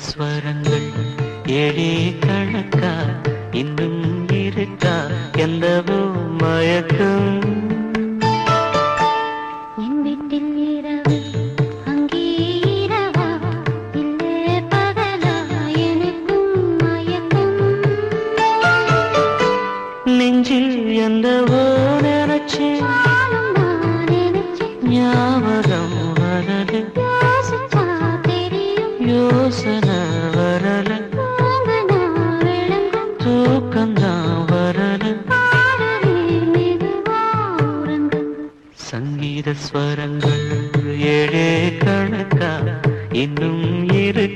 ஸ்வரங்கள் ஏழே கணக்கா இன்னும் இருக்கா எந்தவோ மயக்கம் என் வீட்டில் இரவு அங்கே இரவா இல்லே பகலா எனக்கும் மயக்கம் நெஞ்சில் எந்தவோ நினைச்சேன் ஞாபகம் வரது யோசனை வரல தூக்கம்தான் வரல சங்கீத ஸ்வரங்கள் ஏழே கணக்கா இன்னும் இருக்கு